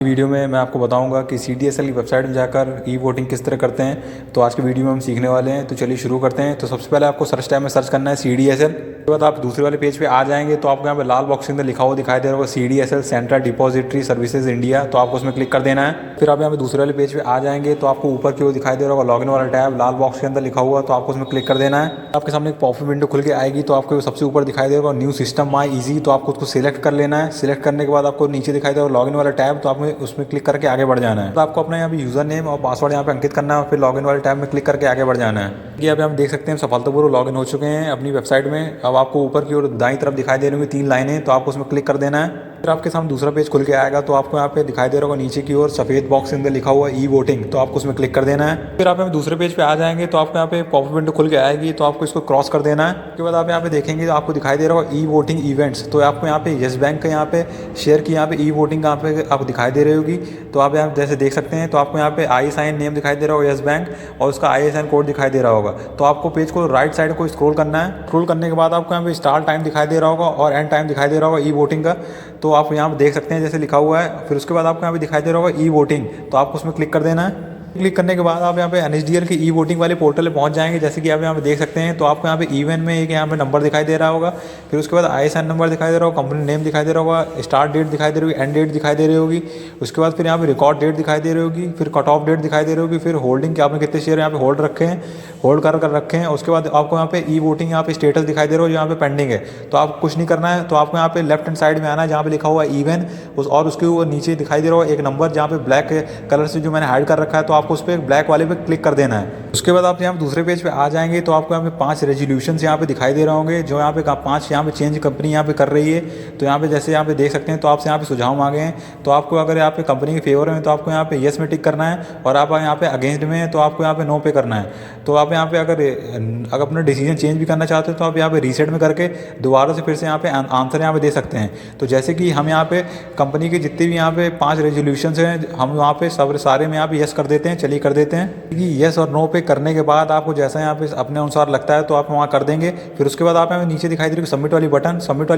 Video में मैं आपको बताऊंगा कि CDSL की वेबसाइट में जाकर ई वोटिंग किस तरह करते हैं। तो आज की वीडियो में हम सीखने वाले हैं। तो चलिए शुरू करते हैं। तो सबसे पहले आपको सर्च टैब में सर्च करना है CDSL। उसके बाद आप दूसरे वाले पेज पे आ जाएंगे तो आपको यहाँ पे लाल बॉक्स के अंदर लिखा हुआ दिखाई दे रहा होगा CDSL central depository services India. तो आपको उसमें क्लिक कर देना है। फिर आप यहाँ पे दूसरे वाले पेज पे आ जाएंगे तो आपको ऊपर की ओर दिखाई दे रहा होगा लॉगिन वाला टैब लाल बॉक्स के अंदर लिखा हुआ। तो आपको उसमें क्लिक कर देना है। आपके सामने एक पॉपअप विंडो खुल के आएगी तो आपको सबसे ऊपर दिखाई दे रहा न्यू सिस्टम माई ईजी। तो आपको उसको सिलेक्ट कर लेना है। सिलेक्ट करने के बाद आपको नीचे दिखाई दे रहा लॉगिन वाला टैब। तो आपको उसमें क्लिक करके आगे बढ़ जाना है। तो आपको अपना यहाँ पे यूजर नेम और पासवर्ड यहाँ पे अंकित करना है। फिर लॉगिन वाले टैब में क्लिक करके आगे बढ़ जाना है। ये अभी हम देख सकते हैं सफलतापूर्वक लॉगिन हो चुके हैं अपनी वेबसाइट में। अब आपको ऊपर की ओर दाईं तरफ दिखाई दे रही होंगी 3 लाइनें। तो आपको उसमें क्लिक कर देना है। फिर आपके सामने दूसरा पेज खुल के आएगा तो आपको यहाँ पे दिखाई दे रहा होगा नीचे की ओर सफेद बॉक्स के अंदर लिखा हुआ ई वोटिंग। तो आपको उसमें क्लिक कर देना है। फिर आप यहाँ दूसरे पेज पे आ जाएंगे तो आपको यहाँ पे पॉपअप विंडो खुल के आएगी तो आपको इसको क्रॉस कर देना है। उसके बाद आप यहाँ पे देखेंगे तो आपको दिखाई दे रहा होगा ई वोटिंग इवेंट्स। तो आपको यहाँ पे येस बैंक का यहाँ पे शेयर की यहाँ पे ई वोटिंग यहाँ पे आपको दिखाई दे रही होगी। तो आप यहाँ जैसे देख सकते हैं तो आपको यहाँ पे ISIN नेम दिखाई दे रहा होगा येस बैंक और उसका ISIN कोड दिखाई दे रहा होगा। तो आपको पेज को राइट साइड को स्क्रॉल करना है। स्क्रॉल करने के बाद आपको यहाँ पे स्टार्ट टाइम दिखाई दे रहा होगा और एंड टाइम दिखाई दे रहा होगा ई वोटिंग का। तो आप यहाँ पे देख सकते हैं जैसे लिखा हुआ है। फिर उसके बाद आपको यहाँ पे दिखाई दे रहा होगा ई वोटिंग। तो आपको उसमें क्लिक कर देना है। क्लिक करने के बाद आप यहाँ पे NSDL की ई वोटिंग वाले पोर्टल पे पहुंच जाएंगे जैसे कि आप यहाँ पे देख सकते हैं। तो आपको यहाँ पे इवेंट में एक यहाँ पे नंबर दिखाई दे रहा होगा। फिर उसके बाद ISIN नंबर दिखाई दे रहा होगा, कंपनी नेम दिखाई दे रहा होगा, स्टार्ट डेट दिखाई दे रही होगी, एंड डेट दिखाई दे रही होगी। उसके बाद फिर यहाँ पे रिकॉर्ड डेट दिखाई दे रही होगी, फिर कट ऑफ डेट दिखाई दे रही होगी, फिर होल्डिंग के आपने कितने शेयर यहाँ पे होल्ड रखे हैं, होल्ड कर रखे हैं। उसके बाद आपको यहाँ पे ई वोटिंग यहाँ पे स्टेटस दिखाई दे रहा हो यहाँ पे पेंडिंग है। तो आपको कुछ नहीं करना है। तो आपको यहाँ पे लेफ्ट हैंड साइड में आना है जहाँ पे लिखा हुआ है इवन और उसके ऊपर नीचे दिखाई दे रहा होगा एक नंबर जहाँ पे ब्लैक कलर से जो मैंने हाइड कर रखा है। तो आपको उस पर ब्लैक वाले पे क्लिक कर देना है। उसके बाद आप यहाँ पे दूसरे पेज पे आ जाएंगे तो आपको यहाँ पे 5 रेजोल्यूशन यहाँ पे दिखाई दे रहे होंगे जो यहाँ पे 5 यहाँ पे चेंज कंपनी यहाँ पे कर रही है। तो यहाँ पे जैसे यहाँ पे देख सकते हैं तो आपसे यहाँ पे सुझाव मांगे हैं। तो आपको अगर यहाँ पे कंपनी के फेवर में तो आपको यहाँ पे येस में टिक करना है और आप यहाँ पे अगेंस्ट में है तो आपको यहाँ पे नो पे करना है। तो आप यहाँ पे अगर अपना डिसीजन चेंज भी करना चाहते हो तो आप यहाँ पे रीसेट में करके दोबारा से फिर से यहाँ पे आंसर यहाँ पे दे सकते हैं। तो जैसे कि हम यहाँ पे कंपनी के जितने भी यहाँ पे 5 रेजोल्यूशन हैं हम वहाँ पे सारे में यहाँ पे येस कर देते हैं। चलिए कर देते हैं कि येस और नो पे करने के बाद आपको जैसा यहाँ पे अपने अनुसार लगता है तो आप वहाँ कर देंगे। फिर उसके बाद आप यहाँ नीचे दिखाई दे रही है सबमिट वाली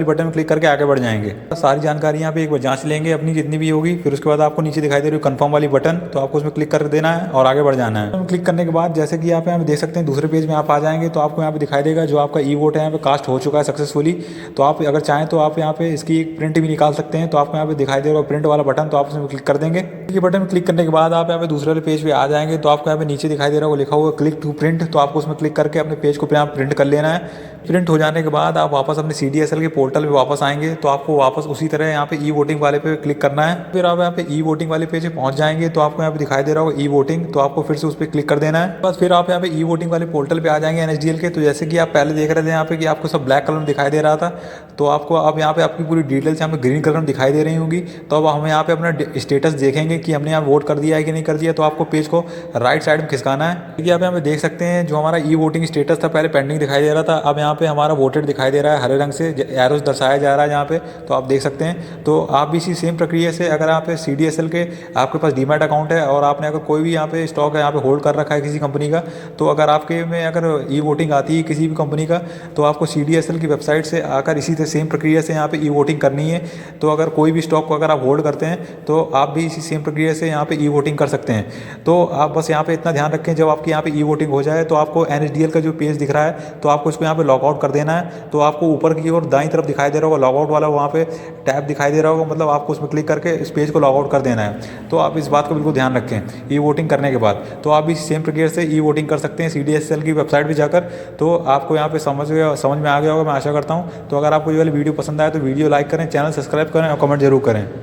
बटन में क्लिक करके आगे बढ़ जाएंगे। सारी जानकारी यहाँ पे एक बार जांच लेंगे अपनी जितनी भी होगी। फिर उसके बाद आपको नीचे दिखाई दे रही है कंफर्म वाली बटन। तो आपको उसमें क्लिक कर देना है और आगे बढ़ जाना है। क्लिक करने के बाद जैसे कि आप यहाँ पे देख सकते हैं दूसरे पेज में आप आ जाएंगे तो आपको यहाँ पे दिखाई देगा जो आपका ई वोट है यहाँ पे कास्ट हो चुका है सक्सेसफुली। तो आप अगर चाहें तो आप यहाँ पे इसकी एक प्रिंट भी निकाल सकते हैं। तो आपको यहाँ पे दिखाई दे रहा है प्रिंट वाला बटन। तो आप उसमें क्लिक कर देंगे। ये बटन में क्लिक करने के बाद आप यहाँ पे दूसरे वाले पेज पे आ जाएंगे तो आपको यहाँ पे नीचे दिखाई दे रहा है लिखा हुआ क्लिक टू प्रिंट। तो आपको उसमें क्लिक करके अपने पेज को प्रिंट कर लेना है। प्रिंट हो जाने के बाद आप वापस अपने CDSL के पोर्टल पे वापस आएंगे तो आपको वापस उसी तरह यहाँ पे ई वोटिंग वाले पे क्लिक करना है। फिर आप यहाँ पे ई वोटिंग वाले पेज पे पहुंच जाएंगे तो आपको यहाँ पे दिखाई दे रहा होगा ई वोटिंग। तो आपको फिर से उस पर क्लिक कर देना है। बस फिर आप यहाँ पे ई वोटिंग वाले पोर्टल पे आ जाएंगे NSDL के। तो जैसे कि आप पहले देख रहे थे यहाँ पे कि आपको सब ब्लैक कलर में दिखाई दे रहा था। तो आपको अब यहाँ पे आपकी पूरी डिटेल्स यहाँ पे ग्रीन कलर में दिखाई दे रही होंगी। तो अब हम यहाँ पे अपना स्टेटस देखेंगे कि हमने यहाँ वोट कर दिया है कि नहीं कर दिया। तो आपको पेज को राइट साइड में खिसकाना है। क्योंकि आप यहाँ पे देख सकते हैं जो हमारा ई वोटिंग स्टेटस था पहले पेंडिंग दिखाई दे रहा था। अब यहाँ पे हमारा वोटेड दिखाई दे रहा है हरे रंग से एरोस दर्शाया जा रहा है यहाँ पे। तो आप देख सकते हैं। तो आप भी इसी सेम प्रक्रिया से अगर आप CDSL के आपके पास डीमैट अकाउंट है और आपने अगर कोई भी यहाँ पे स्टॉक है यहाँ पे होल्ड कर रखा है किसी कंपनी का। तो अगर आपके में अगर ई वोटिंग आती है किसी भी कंपनी का तो आपको CDSL की वेबसाइट से आकर इसी सेम प्रक्रिया से यहाँ पे ई वोटिंग करनी है। तो अगर कोई भी स्टॉक को अगर आप होल्ड करते हैं तो आप भी इसी सेम प्रक्रिया से यहाँ पे ई वोटिंग कर सकते हैं। तो आप बस यहाँ पे इतना ध्यान रखें जब आपकी यहाँ पे ई वोटिंग हो जाए तो आपको NSDL का जो पेज दिख रहा है तो आपको इसको यहाँ पे लॉग आउट कर देना है। तो आपको ऊपर की ओर दाईं तरफ दिखाई दे रहा होगा लॉग आउट वाला वहाँ पे टैब दिखाई दे रहा होगा। मतलब आपको उसमें क्लिक करके इस पेज को लॉग आउट कर देना है। तो आप इस बात को बिल्कुल ध्यान रखें ई वोटिंग करने के बाद। तो आप भी सेम प्रक्रिया से ई वोटिंग कर सकते हैं CDSL की वेबसाइट पर जाकर। तो आपको यहाँ पे समझ में आ गया होगा मैं आशा करता हूँ। तो अगर आपको ये वाली वीडियो पसंद आए तो वीडियो लाइक करें, चैनल सब्सक्राइब करें और कमेंट जरूर करें।